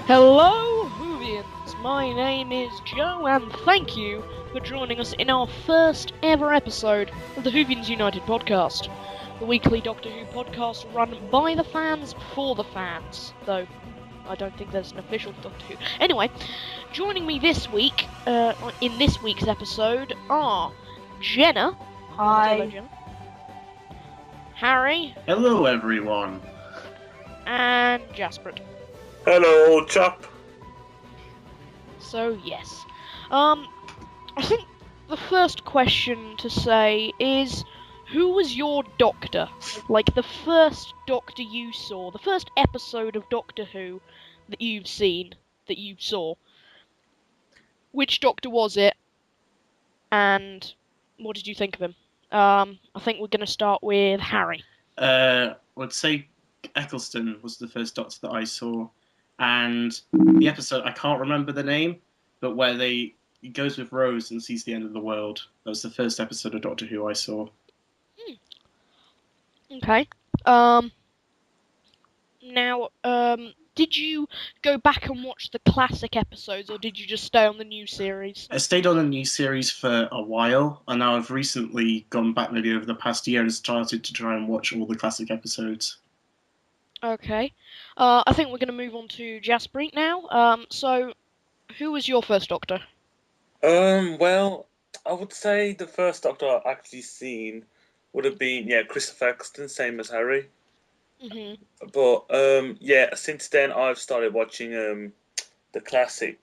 Hello, Whovians! My name is Joe, and thank you for joining us in our first ever episode of the Whovians United podcast, the weekly Doctor Who podcast run by the fans for the fans, though I don't think there's an official Doctor Who. Anyway, joining me this week, in this week's episode, are Jenna. Hello, Hi. Jenna. Harry. Hello, everyone. And Jasper. Hello, old chap. So, yes. I think the first question to say is, who was your Doctor? Like, the first Doctor you saw, the first episode of Doctor Who that you've seen, that you saw. Which Doctor was it? And what did you think of him? I think we're going to start with Harry. I would say Eccleston was the first Doctor that I saw. And the episode, I can't remember the name, but where he goes with Rose and sees the end of the world. That was the first episode of Doctor Who I saw. Okay. Now, did you go back and watch the classic episodes, or did you just stay on the new series? I stayed on the new series for a while, and now I've recently gone back maybe over the past year and started to try and watch all the classic episodes. Okay. I think we're going to move on to Jaspreet now. So, who was your first Doctor? Well, I would say the first Doctor I've actually seen would have been, Christopher Eccleston, same as Harry. Mm-hmm. But, since then I've started watching the classic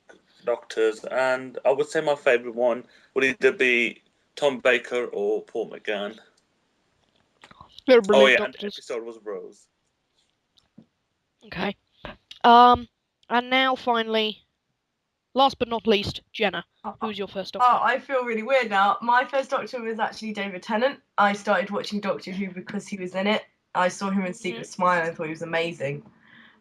Doctors, and I would say my favourite one would either be Tom Baker or Paul McGann. They're And brilliant the Doctors. episode was Rose. Okay. And now finally, last but not least, Jenna. Who's your first Doctor? Oh, I feel really weird now. My first Doctor was actually David Tennant. I started watching Doctor Who because he was in it. I saw him in Secret Smile and thought he was amazing.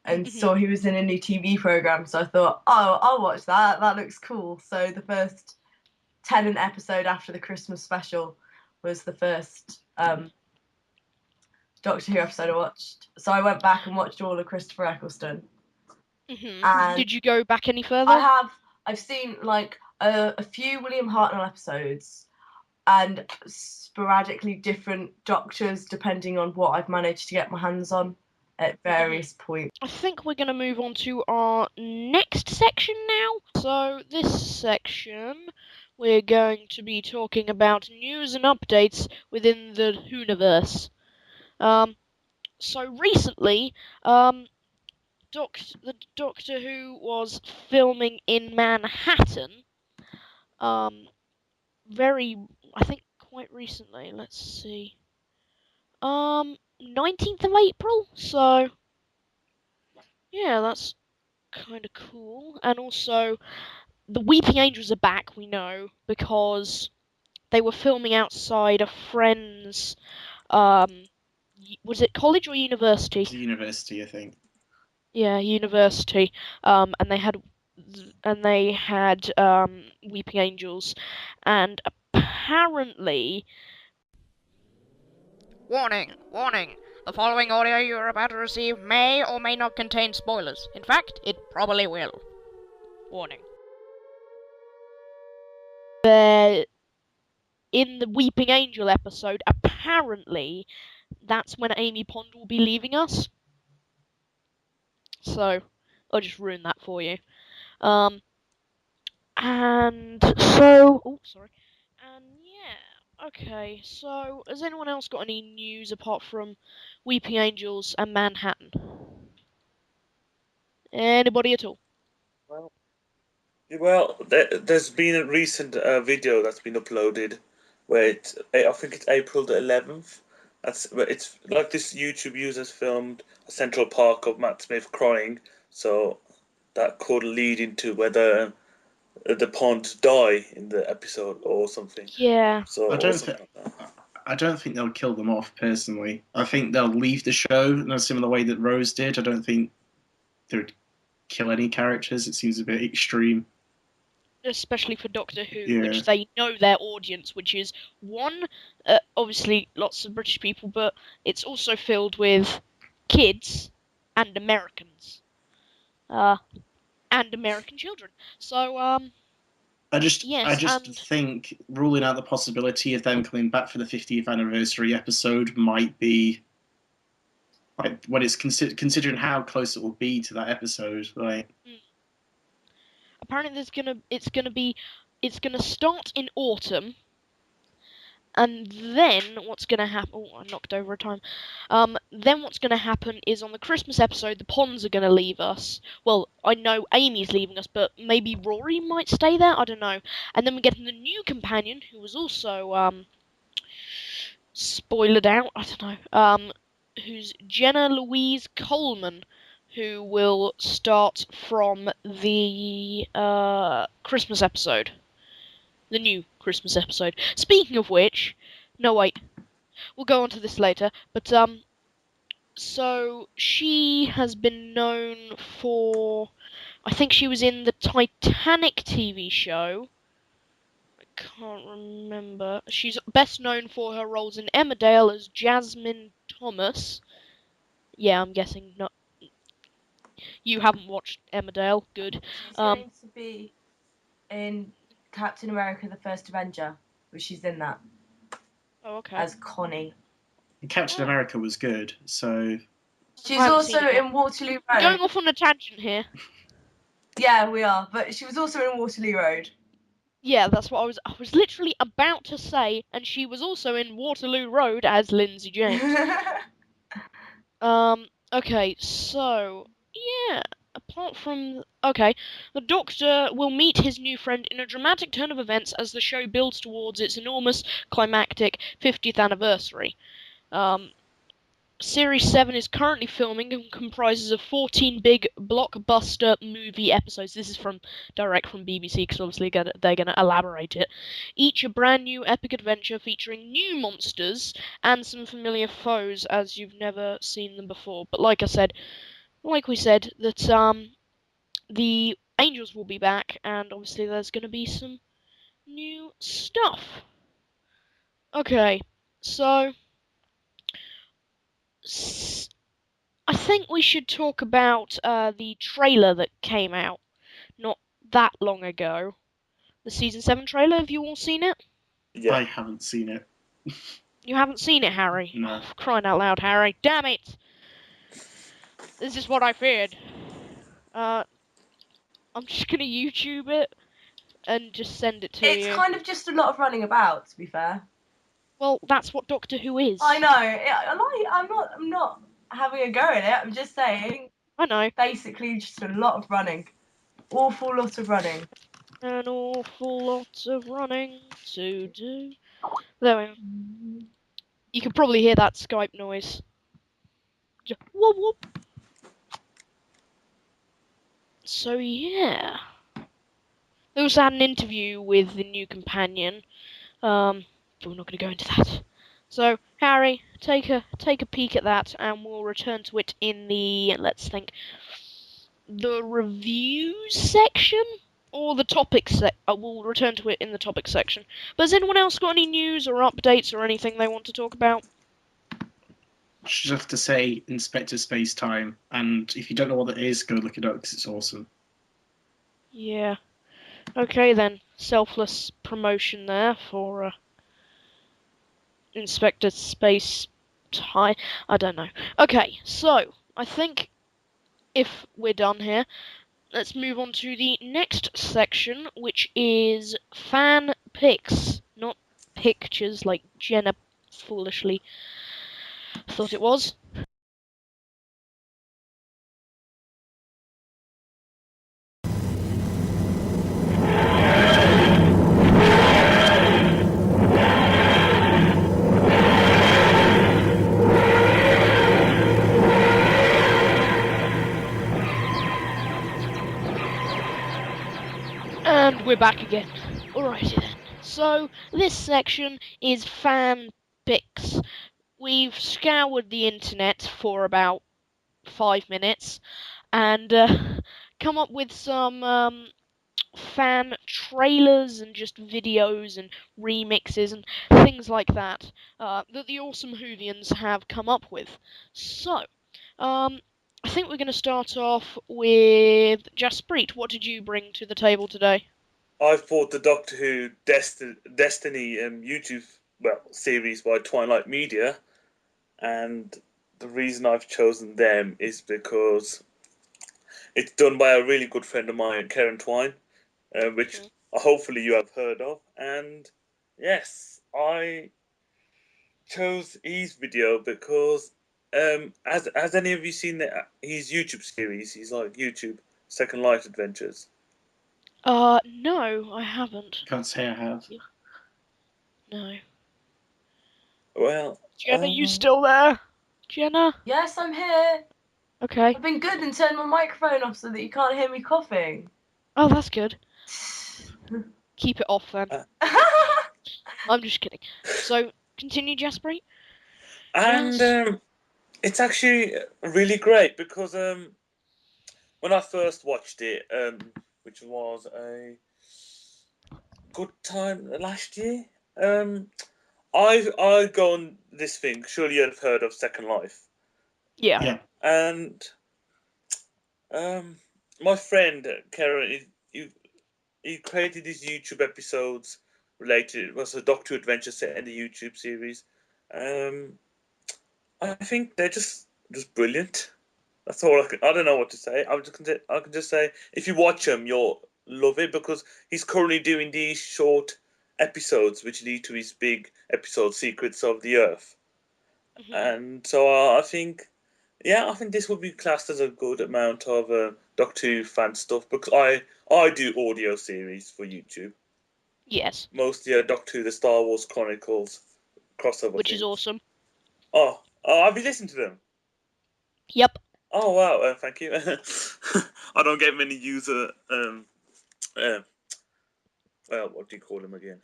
And saw he was in a new TV programme, so I thought, oh, I'll watch that. That looks cool. So the first Tennant episode after the Christmas special was the first Doctor Who episode I watched. So I went back and watched all of Christopher Eccleston. And did you go back any further? I've seen like a few William Hartnell episodes and sporadically different Doctors depending on what I've managed to get my hands on at various points. I think we're going to move on to our next section now. So this section, we're going to be talking about news and updates within the Whoniverse. So recently, the Doctor Who was filming in Manhattan. I think quite recently. Let's see. 19th of April. So, yeah, that's kind of cool. And also, the Weeping Angels are back. We know because they were filming outside a friend's. Was it college or university? It's a university, I think. Yeah, university. And they had Weeping Angels, and apparently. Warning! Warning! The following audio you are about to receive may or may not contain spoilers. In fact, it probably will. Warning. In the Weeping Angel episode, apparently, that's when Amy Pond will be leaving us. So, I'll just ruin that for you. And so... Oh, sorry. And yeah, okay, so has anyone else got any news apart from Weeping Angels and Manhattan? Anybody at all? Well, there's been a recent video that's been uploaded where I think it's April the 11th. It's like this YouTube user's filmed a Central Park of Matt Smith crying, so that could lead into whether the Pond die in the episode or something. Yeah. So I don't think they'll kill them off, personally. I think they'll leave the show in a similar way that Rose did. I don't think they would kill any characters. It seems a bit extreme. Especially for Doctor Who, Yeah. which they know their audience, which is one, obviously lots of British people, but it's also filled with kids and Americans. and American children. So, I just yes, and think ruling out the possibility of them coming back for the 50th anniversary episode might be like when it's considering how close it will be to that episode. Like, apparently it's gonna start in autumn. And then what's gonna happen? Oh, I knocked over a time. Then what's gonna happen is on the Christmas episode, the Ponds are gonna leave us. Well, I know Amy's leaving us, but maybe Rory might stay there. I don't know. And then we get the new companion, who was also spoilered out. I don't know. Who's Jenna Louise Coleman, who will start from the Christmas episode. The new Christmas episode. Speaking of which, no wait, we'll go on to this later. But so she has been known for, I think she was in the Titanic TV show. I can't remember. She's best known for her roles in Emmerdale as Jasmine Thomas. Yeah, I'm guessing not. You haven't watched Emmerdale. Good. She's going to be in Captain America: The First Avenger, but she's in that Oh, okay. as Connie. Captain America was good, so She's also in Waterloo Road. We're going off on a tangent here. Yeah, we are, but she was also in Waterloo Road. Yeah, that's what I was literally about to say, and she was also in Waterloo Road as Lindsay James. Okay, so yeah, apart from the Doctor will meet his new friend in a dramatic turn of events as the show builds towards its enormous climactic 50th anniversary. Series 7 is currently filming and comprises of 14 big blockbuster movie episodes. This is direct from BBC, because obviously they're going to elaborate it. Each a brand new epic adventure featuring new monsters and some familiar foes as you've never seen them before. But like we said, that the Angels will be back, and obviously there's going to be some new stuff. Okay, so I think we should talk about the trailer that came out not that long ago. The season 7 trailer. Have you all seen it? Yeah. I haven't seen it. You haven't seen it, Harry? No. Oh, for crying out loud, Harry. Damn it! This is what I feared. I'm just gonna YouTube it and just send it to you. It's kind of just a lot of running about, to be fair. Well, that's what Doctor Who is. I know. I'm not having a go at it. I'm just saying. I know. Basically, just a lot of running. Awful lot of running. An awful lot of running to do. There we are. You can probably hear that Skype noise. Just whoop whoop. So yeah. They also had an interview with the new companion. But we're not going to go into that. So Harry, take a peek at that, and we'll return to it in the the review section or the topic we'll return to it in the topic section. But has anyone else got any news or updates or anything they want to talk about? I just have to say Inspector Space Time, and if you don't know what that is, go look it up because it's awesome. Yeah. Okay then, selfless promotion there for Inspector Space Time. I don't know. Okay, so I think if we're done here, let's move on to the next section, which is fan pics, not pictures like Jenna foolishly thought it was. And we're back again. Alrighty then. So, this section is fan pics. We've scoured the internet for about 5 minutes and come up with some fan trailers and just videos and remixes and things like that that the awesome Whovians have come up with. So, I think we're going to start off with Jaspreet. What did you bring to the table today? I've bought the Doctor Who Destiny YouTube series by Twilight Media, and the reason I've chosen them is because it's done by a really good friend of mine, Karen Twine, which hopefully you have heard of. And yes, I chose his video because has any of you seen his YouTube series? He's like YouTube Second Life Adventures. No, I haven't. Can't say I have. No. Well, Jenna, you still there? Jenna? Yes, I'm here. Okay. I've been good and turned my microphone off so that you can't hear me coughing. Oh, that's good. Keep it off then. I'm just kidding. So, continue, Jaspreet. and Yes. it's actually really great because when I first watched it, which was a good time last year, I go on this thing. Surely you've heard of Second Life, Yeah. Yeah. and my friend Karen, he created these YouTube episodes related. It was a Doctor Who adventure set in the YouTube series. I think they're just brilliant. That's all I don't know what to say. I can just say if you watch them, you'll love it because he's currently doing these short episodes which lead to his big episode, Secrets of the Earth. And so I think, yeah, I think this would be classed as a good amount of Doctor Who fan stuff because I do audio series for YouTube. Yes. Mostly Doctor Who, the Star Wars Chronicles crossover Which things. is awesome. Oh, have you listened to them? Yep. Oh wow, thank you. I don't get many well, what do you call them again?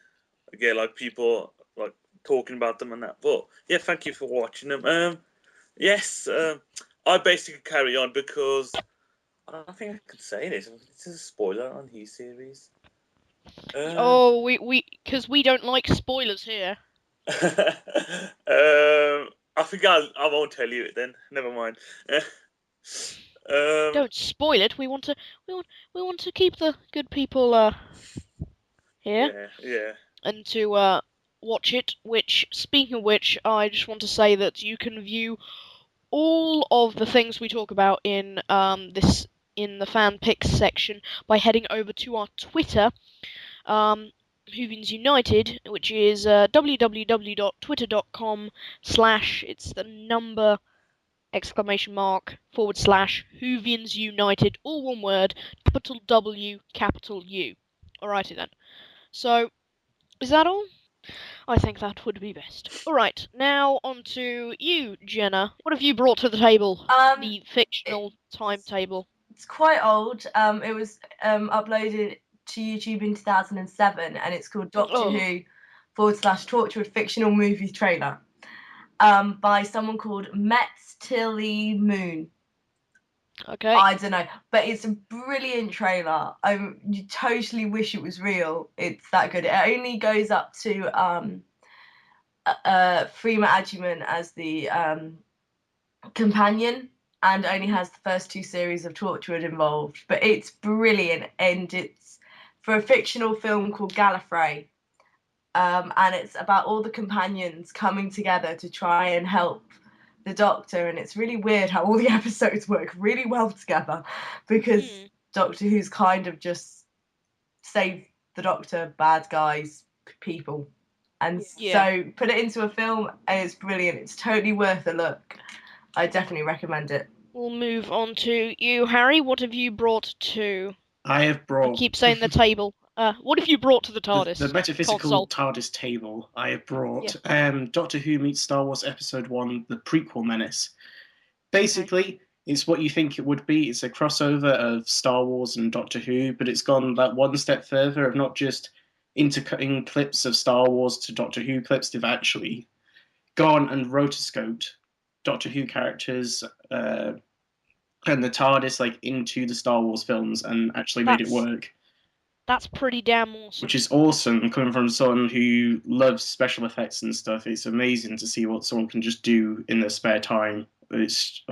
Again, like people like talking about them and that. But yeah, thank you for watching them. Yes, I basically carry on because I don't think I can say this. It's a spoiler on his series. Oh, because we don't like spoilers here. I think I won't tell you it then. Never mind. Don't spoil it. We want to keep the good people here yeah. and to watch it. Which, speaking of which, I just want to say that you can view all of the things we talk about in the fan picks section by heading over to our Twitter, Whovians United, which is www.twitter.com/ it's the number !/Whovians United, all one word, capital W, capital U. Alrighty then. So, is that all? I think that would be best. Alright, now on to you, Jenna. What have you brought to the table? The fictional timetable. It's quite old. It was uploaded to YouTube in 2007, and it's called Doctor Who / Torchwood fictional movie trailer. By someone called Metz Tilly Moon. Okay. I don't know, but it's a brilliant trailer. You totally wish it was real. It's that good. It only goes up to Freema Agyeman as the companion, and only has the first 2 series of Torchwood involved. But it's brilliant, and it's for a fictional film called Gallifrey. And it's about all the companions coming together to try and help the Doctor, and it's really weird how all the episodes work really well together because Doctor Who's kind of just save the Doctor, bad guys, people. And so put it into a film and it's brilliant. It's totally worth a look. I definitely recommend it. We'll move on to you, Harry. What have you brought to... I have brought... I keep saying the table. What have you brought to the TARDIS? The metaphysical console? TARDIS table. I have brought Doctor Who meets Star Wars Episode 1, The Prequel Menace. Basically, it's what you think it would be. It's a crossover of Star Wars and Doctor Who, but it's gone that one step further of not just intercutting clips of Star Wars to Doctor Who clips. They've actually gone and rotoscoped Doctor Who characters and the TARDIS into the Star Wars films and actually made it work. That's pretty damn awesome. Which is awesome, coming from someone who loves special effects and stuff. It's amazing to see what someone can just do in their spare time it's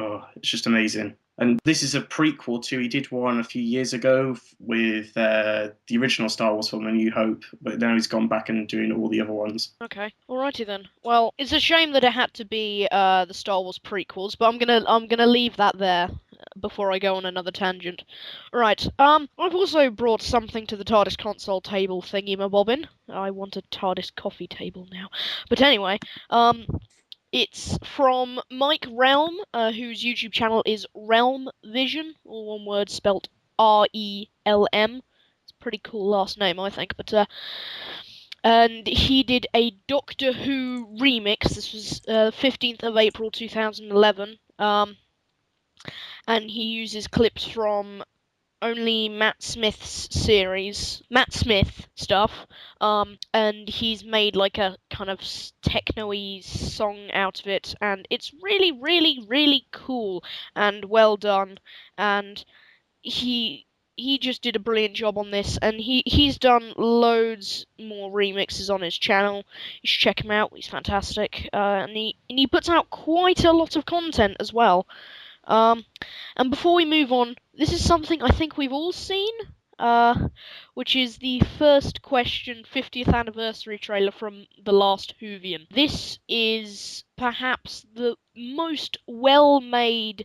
just amazing. And this is a prequel to, he did one a few years ago with the original Star Wars film, A New Hope, but now he's gone back and doing all the other ones. Okay, alrighty then. Well, it's a shame that it had to be the Star Wars prequels, but I'm gonna leave that there before I go on another tangent. Right. I've also brought something to the TARDIS console table thingy, my bobbin. I want a TARDIS coffee table now. But anyway, it's from Mike Realm, whose YouTube channel is Realm Vision, all one word, spelt RELM. It's a pretty cool last name, I think. But and he did a Doctor Who remix. This was 15th of April 2011. And he uses clips from only Matt Smith's series, Matt Smith stuff, and he's made like a kind of techno-y song out of it, and it's really, really, really cool and well done, and he just did a brilliant job on this, and he's done loads more remixes on his channel. You should check him out. He's fantastic, and he puts out quite a lot of content as well. And before we move on, this is something I think we've all seen, which is the First Question 50th anniversary trailer from The Last Whovian. This is perhaps the most well-made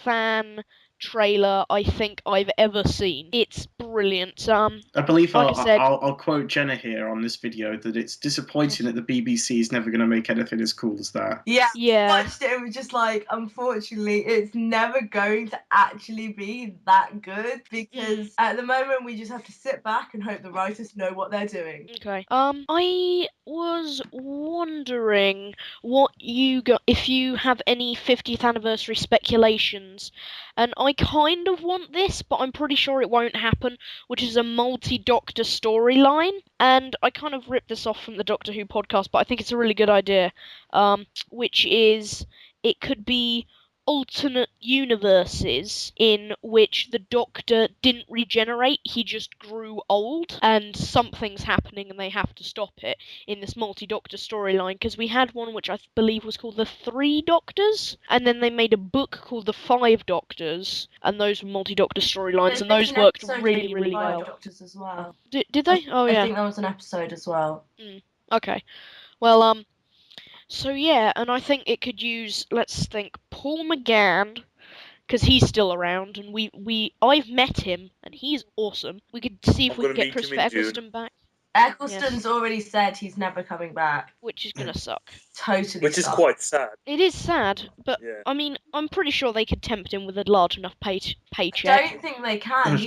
fan trailer I think I've ever seen. It's brilliant. I believe like I said, I'll quote Jenna here on this video that it's disappointing that the BBC is never going to make anything as cool as that. Yeah, Yeah. I watched it and was just like, unfortunately, it's never going to actually be that good because at the moment we just have to sit back and hope the writers know what they're doing. Okay. I was wondering what you got, if you have any 50th anniversary speculations, and I kind of want this, but I'm pretty sure it won't happen, which is a multi-Doctor storyline, and I kind of ripped this off from the Doctor Who podcast, but I think it's a really good idea, which is, it could be alternate universes in which the Doctor didn't regenerate, he just grew old, and something's happening and they have to stop it in this multi-Doctor storyline, because we had one which I believe was called The Three Doctors, and then they made a book called The Five Doctors, and those were multi-Doctor storylines, and those worked really, really well. Doctors as well. Did they? Oh, yeah. I think that was an episode as well. Okay. Well, so yeah, and I think it could use, let's think, Paul McGann, because he's still around, and I've met him, and he's awesome. We could see if I'm we could gonna get meet him Christopher in Eccleston back, Eccleston's already said he's never coming back. which is gonna suck. Totally. Which is sucks. quite sad. It is sad, but Yeah. I mean, I'm pretty sure they could tempt him with a large enough I paycheck. don't think they can.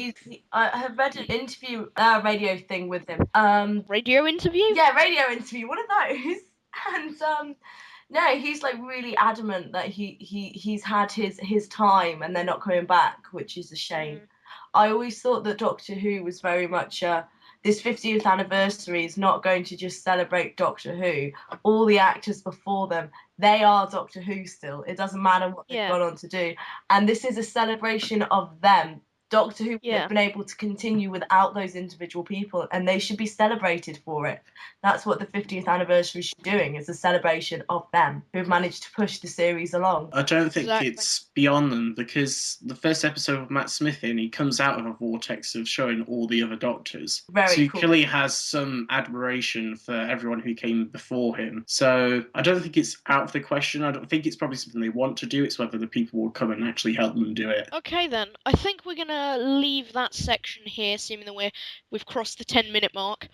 I have read an interview, radio thing with him. Radio interview? Yeah, radio interview, one of those. And no, he's like really adamant that he's had his time and they're not coming back, which is a shame. I always thought that Doctor Who was very much this 50th anniversary is not going to just celebrate Doctor Who. All the actors before them, they are Doctor Who still. It doesn't matter what they've gone on to do. And this is a celebration of them. Doctor Who have been able to continue without those individual people, and they should be celebrated for it. That's what the 50th anniversary should be doing, is a celebration of them who've managed to push the series along. I don't think it's beyond them, because the first episode of Matt Smith he comes out of a vortex of showing all the other Doctors. So he clearly has some admiration for everyone who came before him. So I don't think it's out of the question. I don't think it's probably something they want to do. It's whether the people will come and actually help them do it. Okay then, I think we're gonna leave that section here, seeming that we've crossed the 10-minute mark.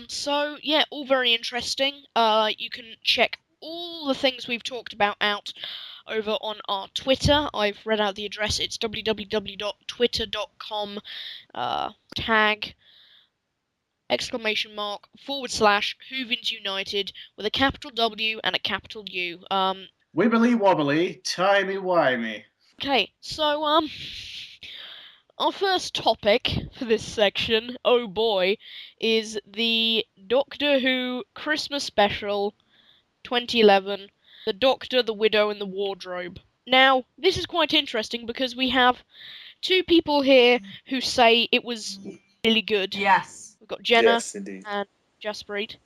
So yeah, all very interesting. You can check all the things we've talked about out over on our Twitter. I've read out the address. It's www.twitter.com tag !/Whovians United with a capital W and a capital U. Wibbly wobbly, timey-wimey. Okay, so our first topic for this section, oh boy, is the Doctor Who Christmas Special 2011, The Doctor, the Widow, and the Wardrobe. Now, this is quite interesting because we have two people here who say it was really good. Yes. We've got Jenna Yes, indeed. and Jaspreet.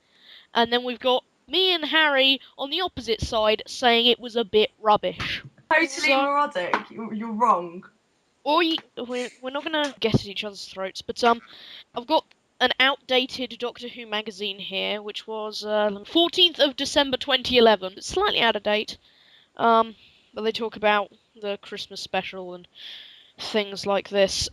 And then we've got Me and Harry on the opposite side saying it was a bit rubbish. Totally So- moronic. You're wrong. We're not gonna guess at each other's throats, but I've got an outdated Doctor Who magazine here, which was 14th of December 2011. It's slightly out of date. But they talk about the Christmas special and things like this.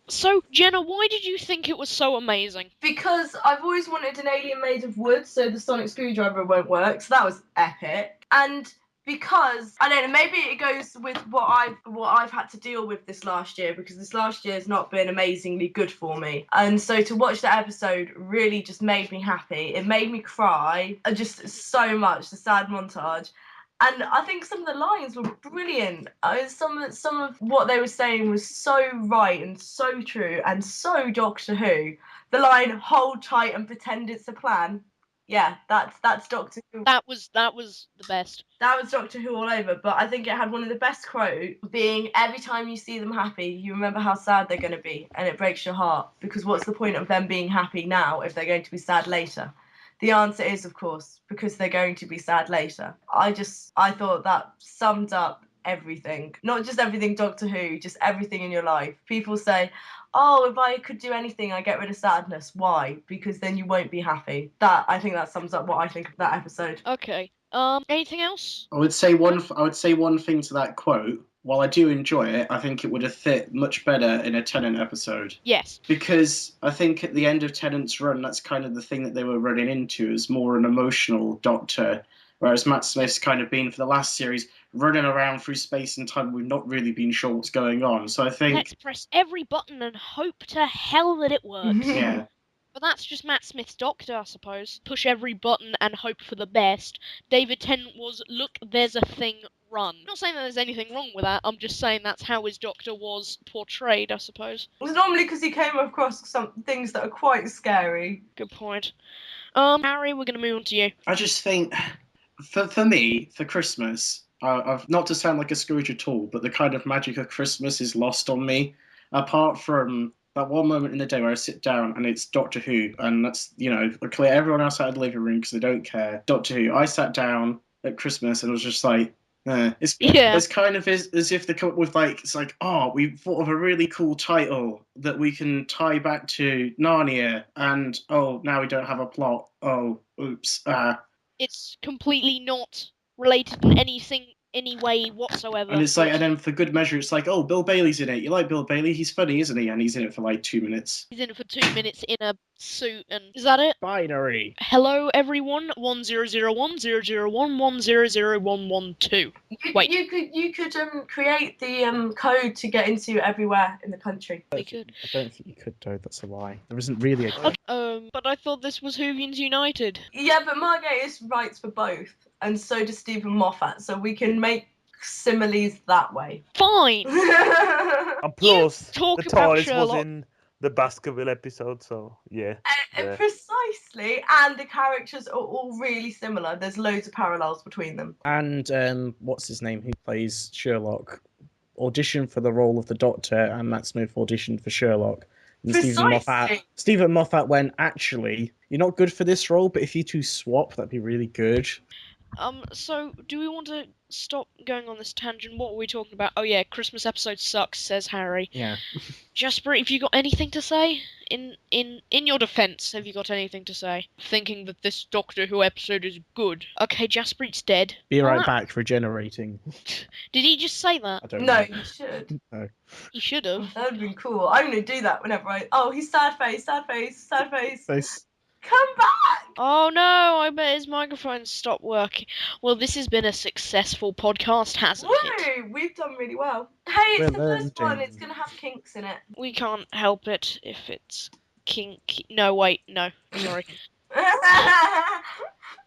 So Jenna, why did you think it was so amazing? Because I've always wanted an alien made of wood, so the sonic screwdriver won't work. So that was epic. And because I don't know, maybe it goes with what I've had to deal with this last year, because this last year has not been amazingly good for me. And so to watch that episode really just made me happy. It made me cry, just so much. The sad montage. And I think some of the lines were brilliant. Some of what they were saying was so right and so true and so Doctor Who. The line "Hold tight and pretend it's a plan." Yeah, that's Doctor Who. That was the best. That was Doctor Who all over. But I think it had one of the best quotes being, "Every time you see them happy, you remember how sad they're going to be, and it breaks your heart. Because what's the point of them being happy now if they're going to be sad later?" The answer is, of course, because they're going to be sad later. I thought that summed up everything. Not just everything Doctor Who, just everything in your life. People say, "Oh, if I could do anything, I'd get rid of sadness." Why? Because then you won't be happy. I think that sums up what I think of that episode. Okay. Anything else? I would say one thing to that quote. While I do enjoy it, I think it would have fit much better in a Tennant episode. Yes. Because I think at the end of Tennant's run, that's kind of the thing that they were running into, is more an emotional Doctor. Whereas Matt Smith's kind of been, for the last series, running around through space and time. We've not really been sure what's going on. So I think... Let's press every button and hope to hell that it works. Yeah. But that's just Matt Smith's Doctor, I suppose. Push every button and hope for the best. David Tennant was, look, there's a thing, run. Not saying that there's anything wrong with that, I'm just saying that's how his Doctor was portrayed, I suppose. It was normally because he came across some things that are quite scary. Good point. Harry, we're gonna move on to you. I just think, for me, for Christmas, I've not to sound like a Scrooge at all, but the kind of magic of Christmas is lost on me. Apart from that one moment in the day where I sit down and it's Doctor Who, and that's, clear everyone else out of the living room because they don't care. Doctor Who. I sat down at Christmas and was just like, It's kind of as if they come up with we thought of a really cool title that we can tie back to Narnia, and now we don't have a plot. Oh, oops. It's completely not related in any way whatsoever. And it's and then for good measure, it's like, oh, Bill Bailey's in it. You like Bill Bailey? He's funny, isn't he? And he's in it for 2 minutes. He's in it for 2 minutes in a suit, and is that it? Binary. Hello, everyone. 10010011001112. Wait. You could create the code to get into everywhere in the country. We could. I don't think you could, though. That's a lie. There isn't really a. But I thought this was Whovians United. Yeah, but Margate writes for both, and so does Stephen Moffat, so we can make similes that way. Fine. And plus, talk the about TARDIS was Sherlock. in the Baskerville episode, so yeah. Yeah. Precisely, and the characters are all really similar. There's loads of parallels between them. And what's his name? Who plays Sherlock? Auditioned for the role of the Doctor, and Matt Smith auditioned for Sherlock. And Precisely. Stephen Moffat went, actually, you're not good for this role, but if you two swap, that'd be really good. So do we want to stop going on this tangent? What were we talking about? Oh yeah, Christmas episode sucks, says Harry. Yeah. Jasper, have you got anything to say? In your defense, have you got anything to say? Thinking that this Doctor Who episode is good. Okay, Jasper, it's dead. Be right back, regenerating. Did he just say that? I don't No, know. you should. No. He should have. That would have been cool. I'm going to do that whenever he's sad face, sad face, sad face. Come back! Oh no, I bet his microphone stopped working. Well, this has been a successful podcast, hasn't it? Woo! We've done really well. Hey, it's the Well, first one. It's going to have kinks in it. We can't help it if it's kinky. No, wait, no, sorry.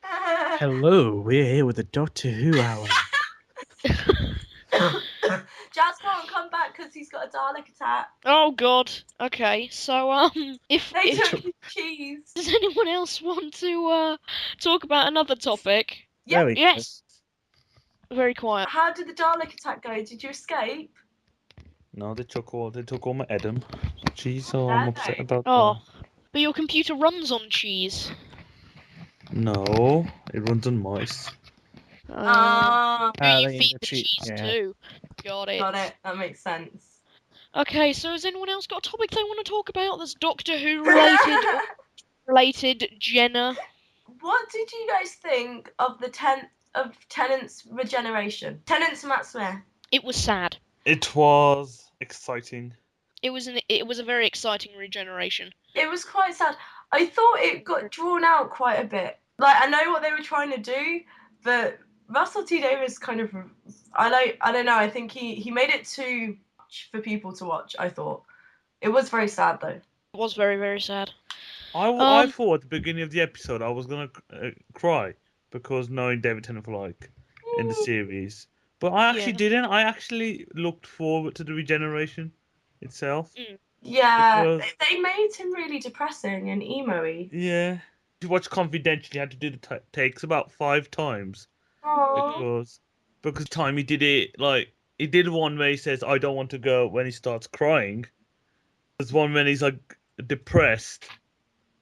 Hello, we're here with the Doctor Who Hour. Jazz can't come back because he's got a Dalek attack. Oh god. Okay, so if They took his cheese. does anyone else want to talk about another topic? Yeah, Very Yes. Very quiet. How did the Dalek attack go? Did you escape? No, they took all my Edam. Jeez, I'm upset about Oh, but your computer runs on cheese. No, it runs on mice. Ah, Who you they feed the the cheat. cheese Yeah. to. Got it. got it. That makes sense. Okay, so has anyone else got a topic they want to talk about that's Doctor Who related or related, Jenna? What did you guys think of Tennant's regeneration? Tennant's Matt Smith. It was sad. It was exciting. It was a very exciting regeneration. It was quite sad. I thought it got drawn out quite a bit. Like, I know what they were trying to do, but Russell T Davies kind of, I don't know. I think he made it too much for people to watch. I thought it was very sad though. It was very, very sad. I thought at the beginning of the episode I was gonna cry because knowing David Tennant for like in the series, but I actually Yeah. didn't. I actually looked forward to the regeneration itself. Yeah, Because- they made him really depressing and emo-y. Yeah, if you watch Confidential, you had to do the takes about 5 times Oh, because time he did it like he did one where he says I don't want to go when he starts crying. There's one when he's like depressed.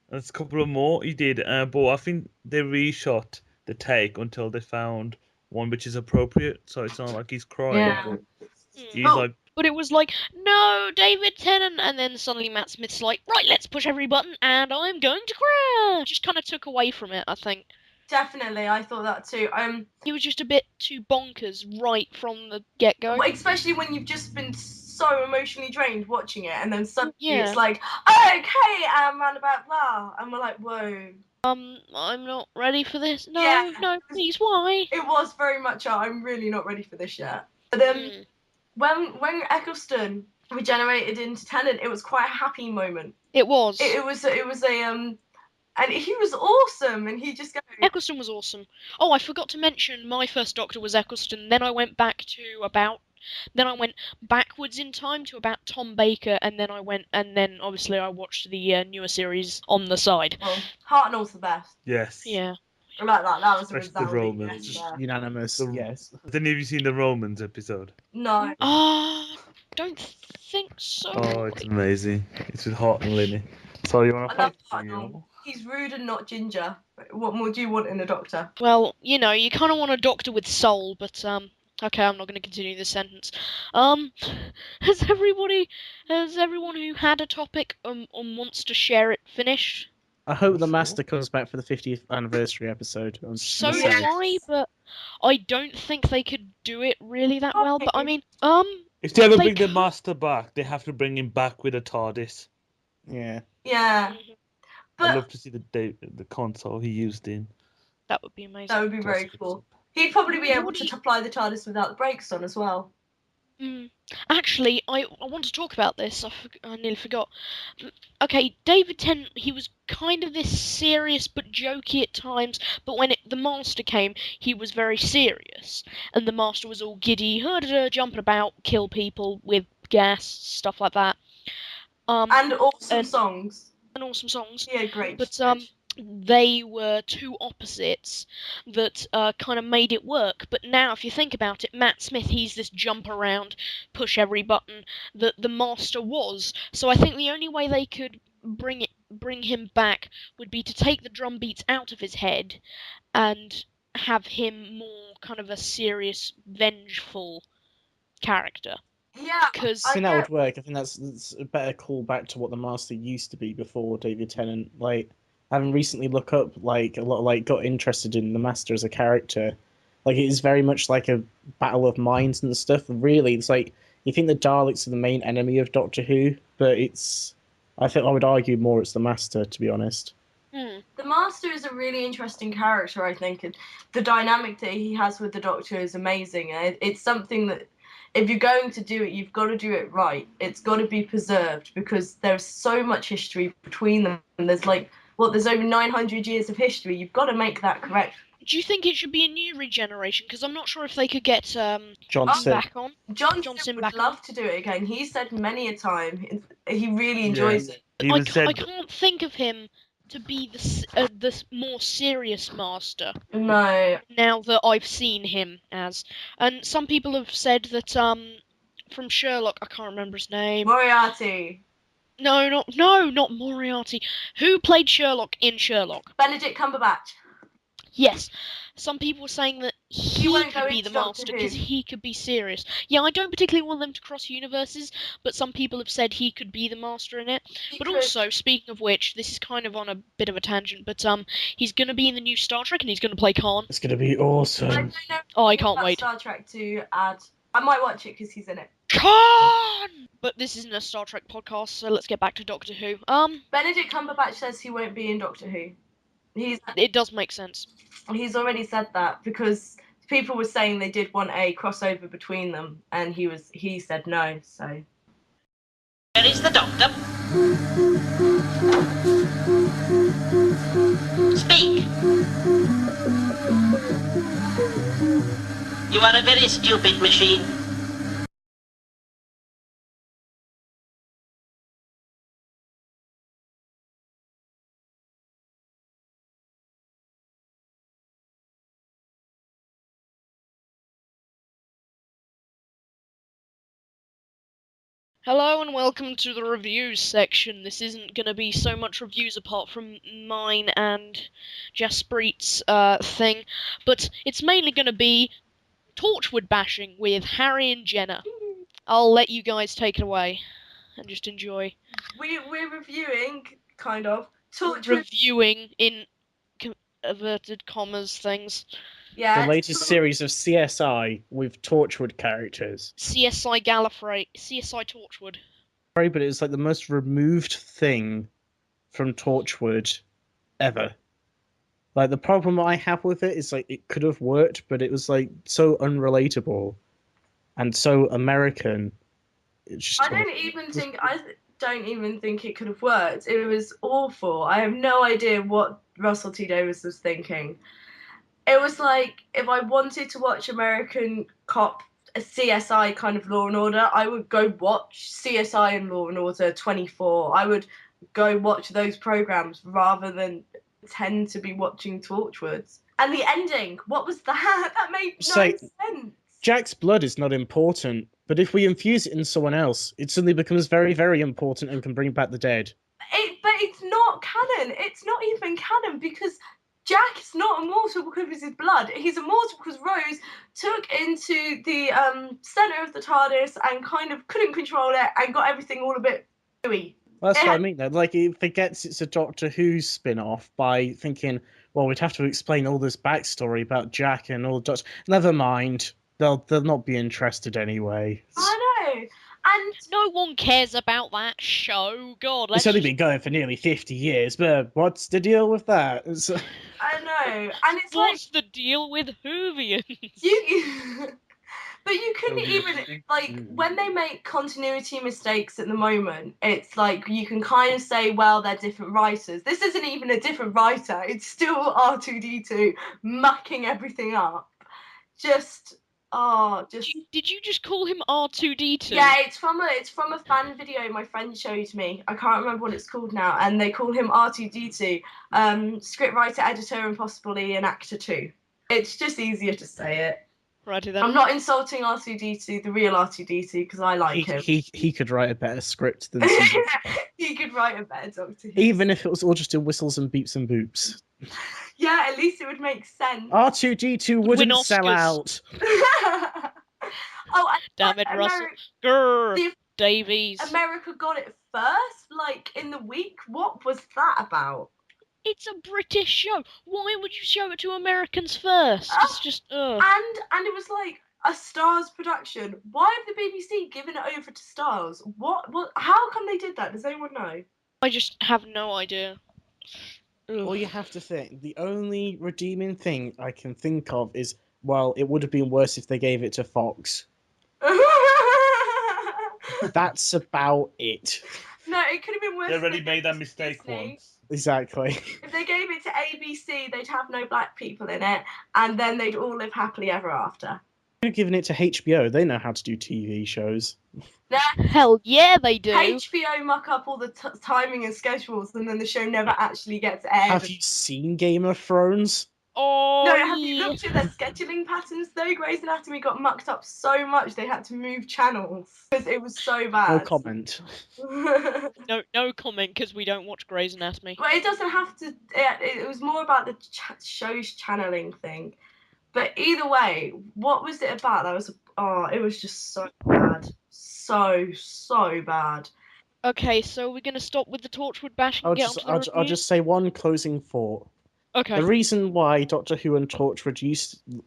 There's a couple of more he did, but I think they reshot the take until they found one which is appropriate, so it's not like he's crying. yeah. But he's Oh. like, But it was like, no, David Tennant, and then suddenly Matt Smith's like, right, let's push every button, and I'm going to cry. Just kind of took away from it, I think. Definitely, I thought that too. He was just a bit too bonkers right from the get-go. Especially when you've just been so emotionally drained watching it, and then suddenly Yeah. it's like, okay, and about blah, and we're like, whoa. I'm not ready for this. No, Yeah. no, please, why? It was very much I'm really not ready for this yet. But then when Eccleston regenerated into Tennant, it was quite a happy moment. It was. It was a and he was awesome, and he just goes. Eccleston was awesome. Oh, I forgot to mention my first Doctor was Eccleston. Then I went backwards in time to about Tom Baker, and then obviously I watched the newer series on the side. Well, Hartnell's the best. yes. Yeah. I like that. That was a Especially the resounding Romans. yes there. Unanimous. The- Yes. Has any of you seen the Romans episode? No. Don't think so. Oh, it's amazing. It's with Hartnell in it. So you want I to love fight? Hartnell. He's rude and not ginger. What more do you want in a doctor? Well, you know, you kind of want a Doctor with soul, but okay, I'm not going to continue this sentence. Has everyone who had a topic wants to share it finished? I hope the Sure. Master comes back for the 50th anniversary episode. I'm just So gonna do say. I, but I don't think they could do it really that well. But I mean, If they ever They bring the can't- Master back, they have to bring him back with a TARDIS. Yeah. Yeah, I'd but love to see the console he used in. that would be amazing. that would be very Classic cool. He'd probably be able What do to you- apply the TARDIS without the brakes on as well. Actually, I want to talk about this. I nearly forgot. Okay, David Tennant, he was kind of this serious but jokey at times, but when the Master came, he was very serious. And the Master was all giddy, jumping about, kill people with gas, stuff like that. And awesome and- songs. And awesome songs. Yeah, great. But they were two opposites that kind of made it work. But now, if you think about it, Matt Smith, he's this jump around, push every button that the Master was. So I think the only way they could bring him back would be to take the drum beats out of his head and have him more kind of a serious, vengeful character. Yeah, Because I think I that get- would work. I think that's a better call back to what the Master used to be before David Tennant. Like, having recently looked up, like, a lot, like, got interested in the Master as a character. Like, it is very much like a battle of minds and stuff. Really, it's like, you think the Daleks are the main enemy of Doctor Who, but I think I would argue more it's the Master, to be honest. the Master is a really interesting character, I think, and the dynamic that he has with the Doctor is amazing. And it's something that, if you're going to do it, you've got to do it right. It's got to be preserved because there's so much history between them. And there's over 900 years of history. You've got to make that correct. do you think it should be a new regeneration? Because I'm not sure if they could get Johnson. back on. Johnson would back on. love to do it again. He said many a time he really enjoys it. He I even said, can't think of him to be the more serious Master No, now that I've seen him as. And some people have said that from Sherlock, I can't remember his name. Moriarty, No, not Moriarty. Who played Sherlock in Sherlock? Benedict Cumberbatch. Yes, some people were saying that he won't go could be into the Doctor Master Who. because he could be serious. Yeah, I don't particularly want them to cross universes, but some people have said he could be the Master in it. He But could- also, speaking of which, this is kind of on a bit of a tangent, but he's going to be in the new Star Trek and he's going to play Khan. It's gonna be I awesome. don't know Oh, I anything can't about wait. Star Trek to add. I might watch it because he's in it. Khan! But this isn't a Star Trek podcast, so let's get back to Doctor Who. Benedict Cumberbatch says he won't be in Doctor Who. It does make sense. He's already said that because people were saying they did want a crossover between them, and he said no. So Where is the doctor? Speak! You are a very stupid machine. Hello and welcome to the reviews section. This isn't going to be so much reviews apart from mine and Jaspreet's thing, but it's mainly going to be Torchwood bashing with Harry and Jenna. I'll let you guys take it away and just enjoy. we're reviewing kind of Torchwood. Reviewing in averted commas things. Yeah, The latest series of CSI with Torchwood characters. CSI Gallifrey, CSI Torchwood. Sorry, but it's like the most removed thing from Torchwood ever. Like, the problem I have with it is, like, it could have worked, but it was, like, so unrelatable and so American. It's just I don't even think it could have worked. It was awful. I have no idea what Russell T Davies was thinking. It was like if I wanted to watch American Cop, a CSI kind of Law and Order, I would go watch CSI and Law and Order 24. I would go watch those programs rather than pretend to be watching Torchwoods. And the ending, what was that? That made no Say- sense. Jack's blood is not important, but if we infuse it in someone else, it suddenly becomes very, very important and can bring back the dead. But it's not canon. It's not even canon because Jack is not immortal because of his blood. He's immortal because Rose took into the center of the TARDIS and kind of couldn't control it and got everything all a bit gooey. Well, that's what I mean, though. Like, it forgets it's a Doctor Who spin-off by thinking, well, we'd have to explain all this backstory about Jack and all Doctor... Never mind. They'll not be interested anyway. I know. And No one cares about that show. God, let's It's only just- been going for nearly 50 years, but what's the deal with that? I know. And it's like What's the deal with Whovians? you but you couldn't even like when they make continuity mistakes at the moment, it's like you can kind of say, well, they're different writers. This isn't even a different writer. It's still R2D2 mucking everything up. Did you just call him R2D2? Yeah, it's from a fan video my friend showed me. I can't remember what it's called now, and they call him R2D2, scriptwriter, editor, and possibly an actor too. It's just easier to say it. Righty then. I'm not insulting R2D2, the real R2D2, because I like him. he could write a better script than Susan. He could write a better Doctor Who. Even if it was all just in whistles and beeps and boops. Yeah, at least it would make sense. R2D2 Win wouldn't sell Oscars. out. Oh, and Damn it, Ameri- Russell. Grrr, the- Davies. America got it first, like in the week. What was that about? It's a British show. Why would you show it to Americans first? Oh, It's just, ugh. And it was like a Stars production. Why have the BBC given it over to Stars? What? How come they did that? Does anyone know? I just have no idea. Ugh. Well, you have to think. The only redeeming thing I can think of is, well, it would have been worse if they gave it to Fox. That's about it. No, it could have been worse. They if already they made gave that it to mistake Disney. once. Exactly. If they gave it to ABC, they'd have no black people in it, and then they'd all live happily ever after. Could have given it to HBO. They know how to do TV shows. Now, Hell yeah, they do. HBO muck up all the timing and schedules, and then the show never actually gets aired. Have you seen Game of Thrones? Oh, No, have you yeah. looked at their scheduling patterns though? Grey's Anatomy got mucked up so much they had to move channels because it was so No bad. comment. No comment, because we don't watch Grey's Anatomy. Well, it doesn't have to. It was more about the show's channeling thing. But either way, what was it about? It was just so bad, so bad. Okay, so we're gonna stop with the Torchwood bashing and get onto the I'll reviews? just say one closing thought. Okay. The reason why Doctor Who and Torchwood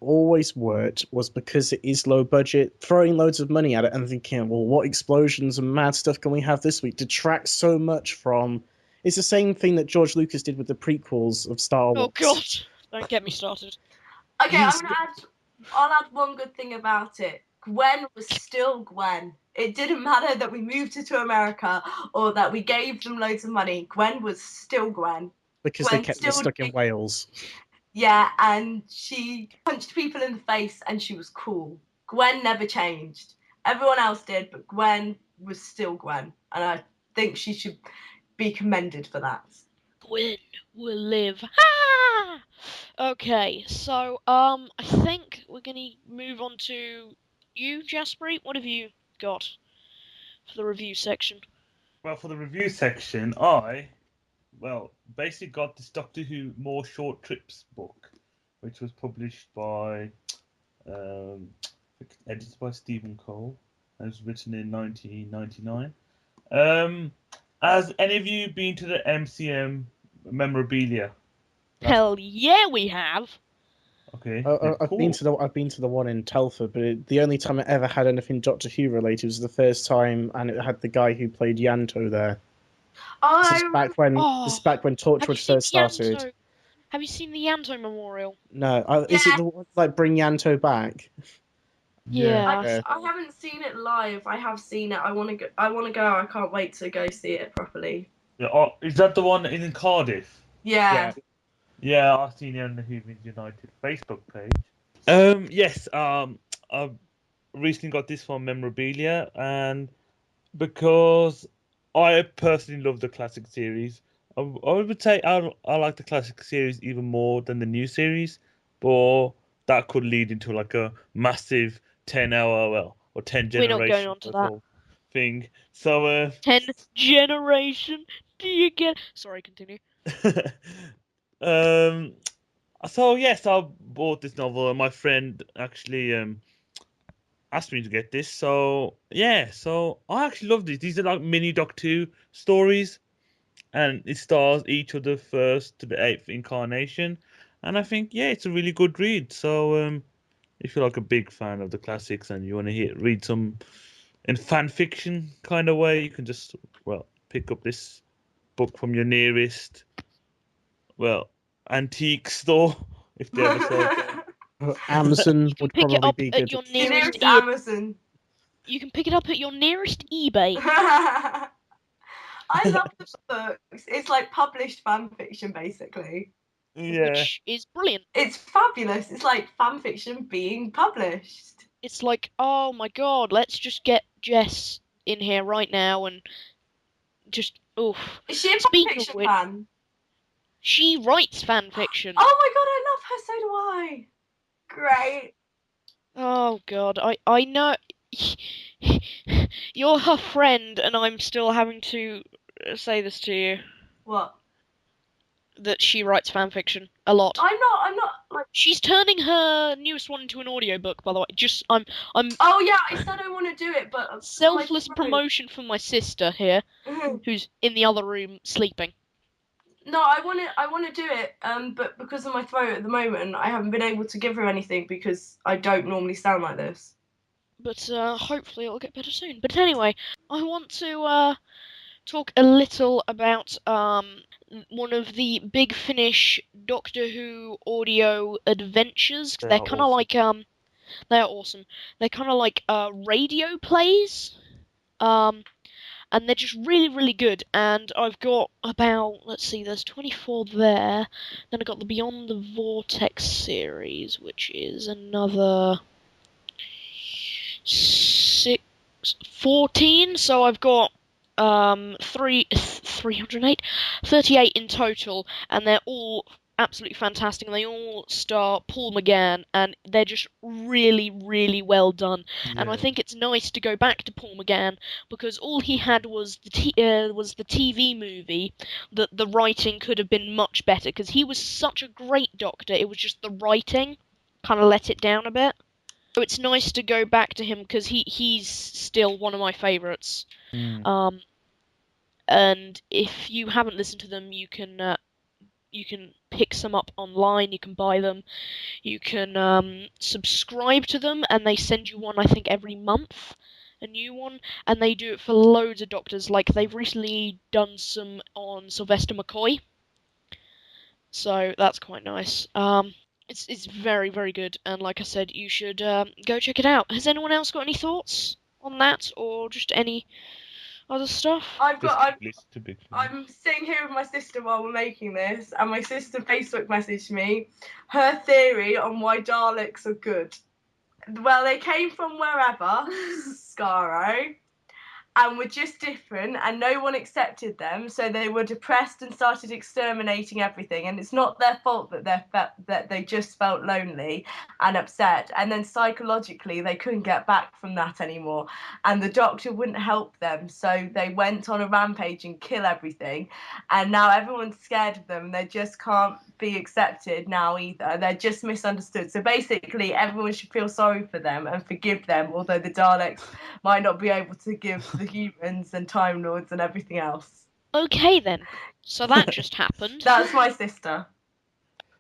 always worked was because it is low budget. Throwing loads of money at it and thinking, well, what explosions and mad stuff can we have this week? Detracts so much from. It's the same thing that George Lucas did with the prequels of Star Wars. Oh god, don't get me started. Okay, I'll add one good thing about it. Gwen was still Gwen. It didn't matter that we moved her to America or that we gave them loads of money. Gwen was still Gwen. Because they kept her stuck in Wales. Yeah, and she punched people in the face and she was cool. Gwen never changed. Everyone else did, but Gwen was still Gwen. And I think she should be commended for that. Gwen will live. Ha! Okay, so I think we're gonna move on to you, Jaspreet. What have you got for the review section? Well, for the review section, basically got this Doctor Who More Short Trips book, which was published by, edited by Stephen Cole, and it was written in 1999. Has any of you been to the MCM memorabilia? Hell yeah, we have. Okay, I've been to the one in Telford, but the only time it ever had anything Doctor Who related was the first time, and it had the guy who played Yanto there. This is back when Torchwood first started. Have you seen the Yanto Memorial? No, is it the one like bring Yanto back? Yeah. I haven't seen it live. I have seen it. I want to go. I can't wait to go see it properly. Yeah, is that the one in Cardiff? Yeah. Yeah, I've seen it on the Whovians United Facebook page. Yes, I've recently got this from memorabilia, and because I personally love the classic series, I would say I like the classic series even more than the new series, but that could lead into like a massive 10-hour, or 10 We're not generation going on to that thing. So 10 generation. Do you get? Sorry, continue. So yes, I bought this novel, and my friend actually asked me to get this. So yeah, so I actually love these. These are like mini Doctor Who stories, and it stars each of the first to the eighth incarnation. And I think it's a really good read. So if you're like a big fan of the classics and you want to read some in fan fiction kind of way, you can just pick up this book from your nearest antique store, if they ever sell them. Amazon would Pick it probably up be at good. your Your nearest nearest Amazon. You can pick it up at your nearest eBay. I love the books. It's like published fan fiction, basically. Yeah. Which is brilliant. It's fabulous. It's like fan fiction being published. It's like, oh my god, let's just get Jess in here right now and just oof. Is she a fan Speaking of fiction which, fan? she writes fan fiction. Oh my god, I love her. So do I. Great. Oh god, I know you're her friend, and I'm still having to say this to you What? that she writes fan fiction a lot. I'm not like. She's turning her newest one into an audiobook, by the way. I'm. Oh yeah, I said I want to do it, but Selfless promotion for my sister here, Mhm. who's in the other room sleeping. No, I want to do it. But because of my throat at the moment, I haven't been able to give her anything because I don't normally sound like this. But hopefully it'll get better soon. But anyway, I want to talk a little about one of the Big Finish Doctor Who audio adventures. They They're are kind of like they're awesome. They're kind of like radio plays. And they're just really, really good. And I've got about, let's see, there's 24 there. Then I've got the Beyond the Vortex series, which is another 14. So I've got 308, 38 in total, and they're all absolutely fantastic. And they all star Paul McGann, and they're just really, really well done. And I think it's nice to go back to Paul McGann because all he had was the TV movie. That the writing could have been much better because he was such a great Doctor. It was just the writing kind of let it down a bit. So it's nice to go back to him because he's still one of my favourites. And if you haven't listened to them, you can pick some up online. You can buy them. You can subscribe to them, and they send you one, I think, every month, a new one. And they do it for loads of Doctors. Like they've recently done some on Sylvester McCoy, so that's quite nice. It's very, very good, and like I said, you should go check it out. Has anyone else got any thoughts on that, or just any other stuff? I'm sitting here with my sister while we're making this, and my sister Facebook messaged me her theory on why Daleks are good. Well, they came from wherever, Skaro, and were just different, and no one accepted them, so they were depressed and started exterminating everything. And it's not their fault that they just felt lonely and upset, and then psychologically they couldn't get back from that anymore, and the Doctor wouldn't help them, so they went on a rampage and kill everything, and now everyone's scared of them. They just can't be accepted now either. They're just misunderstood. So basically everyone should feel sorry for them and forgive them, although the Daleks might not be able to give the humans and Time Lords and everything else. Okay then. So that just happened. That's my sister.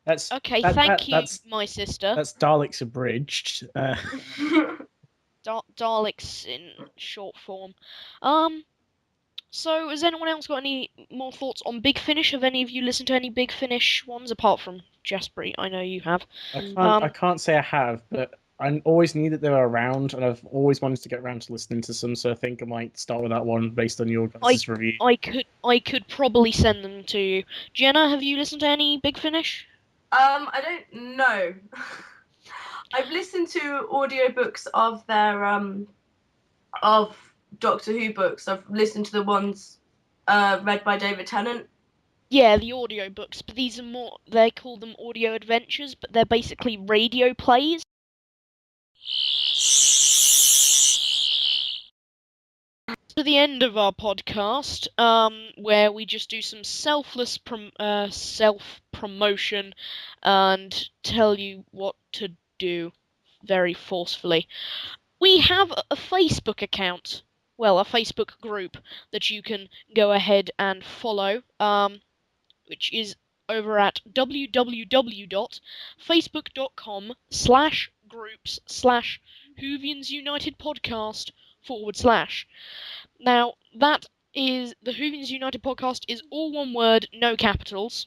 That's okay. Thank you, my sister. That's Daleks abridged. Daleks in short form. So has anyone else got any more thoughts on Big Finish? Have any of you listened to any Big Finish ones apart from Jaspery? I know you have. I can't say I have, but I always knew that they were around, and I've always wanted to get around to listening to some. So I think I might start with that one based on your guys' review. I could probably send them to you. Jenna, have you listened to any Big Finish? I don't know. I've listened to audiobooks of their of Doctor Who books. I've listened to the ones read by David Tennant. Yeah, the audiobooks, but these are more, they call them audio adventures, but they're basically radio plays. To the end of our podcast, where we just do some self-promotion and tell you what to do very forcefully. We have a Facebook account, well, a Facebook group that you can go ahead and follow, which is over at www.facebook.com/groups/Whovians United Podcast /. Now, that is, the Whovians United Podcast is all one word, no capitals.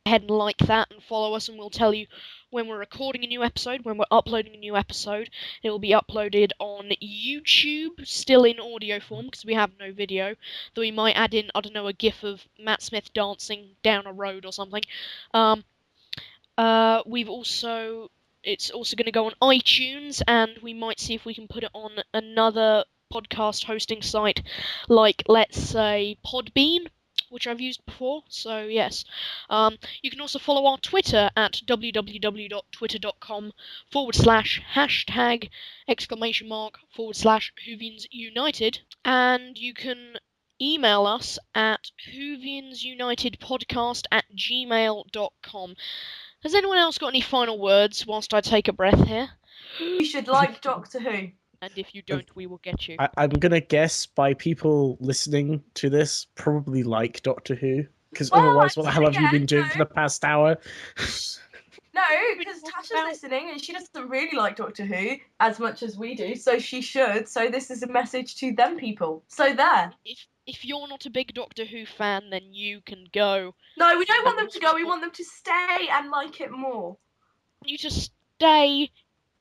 Go ahead and like that and follow us, and we'll tell you when we're recording a new episode, when we're uploading a new episode. It will be uploaded on YouTube, still in audio form, because we have no video, though we might add in, I don't know, a gif of Matt Smith dancing down a road or something. It's also going to go on iTunes, and we might see if we can put it on another podcast hosting site, like, let's say, Podbean, which I've used before, so yes. You can also follow our Twitter at www.twitter.com/#!/Whovians United, and you can email us at whoviansunitedpodcast@gmail.com. Has anyone else got any final words whilst I take a breath here? You should like Doctor Who. And if you don't, we will get you. I'm gonna guess by people listening to this probably like Doctor Who, because otherwise, what the hell have you been doing for the past hour? No, because Tasha's listening and she doesn't really like Doctor Who as much as we do, so she should. So this is a message to them people. So there. If you're not a big Doctor Who fan, then you can go. No, we don't want them to go. We want them to stay and like it more. You to stay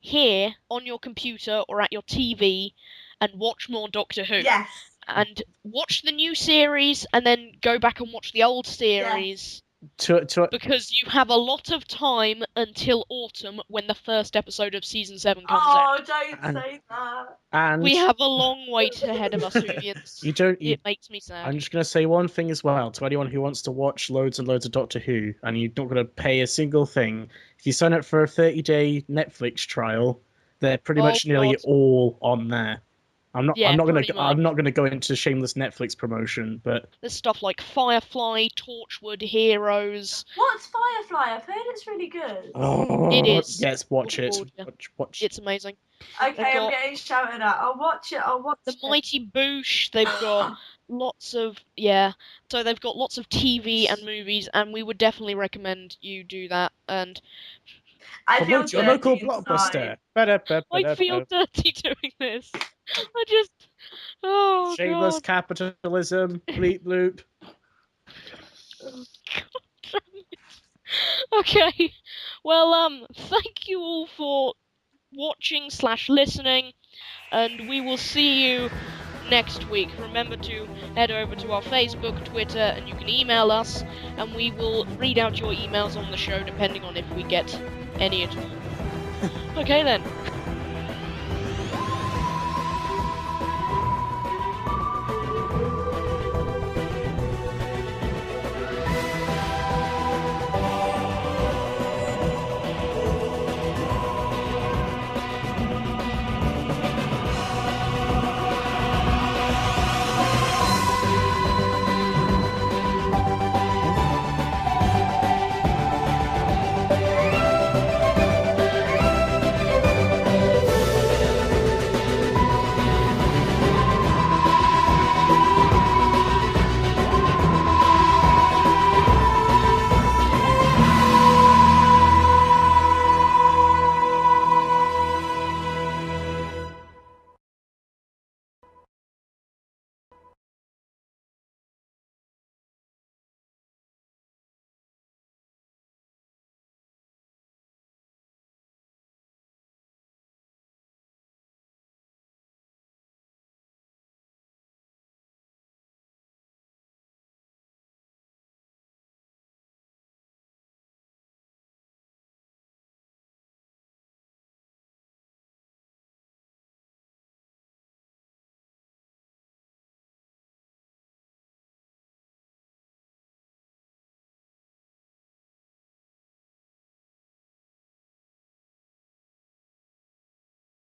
here on your computer or at your TV and watch more Doctor Who. Yes. And watch the new series and then go back and watch the old series. to because you have a lot of time until autumn when the first episode of season 7 comes out. Oh, don't And- say that. and We have a long wait ahead of us, Whovians. you don't. You, It makes me sad. I'm just gonna say one thing as well to anyone who wants to watch loads and loads of Doctor Who, and you're not gonna pay a single thing. If you sign up for a 30-day Netflix trial, they're pretty Oh, much nearly God. all on there. Yeah, I'm not pretty gonna go into shameless Netflix promotion, but There's stuff like Firefly, Torchwood, Heroes. What's Firefly? I've heard it's really good. It is. yes, watch it. Looking forward Watch. It's amazing. Okay, They've I'm got- getting shouted at. I'll watch it. The it. Mighty Boosh, they've got lots of, so they've got lots of TV and movies, and we would definitely recommend you do that. And I feel Promote your local dirty blockbuster. inside. I feel dirty doing this. I just, oh Shameless God. capitalism. Bleep bloop. Okay, well, thank you all for watching / listening, and we will see you next week. Remember to head over to our Facebook, Twitter, and you can email us, and we will read out your emails on the show depending on if we get any at all. Okay then.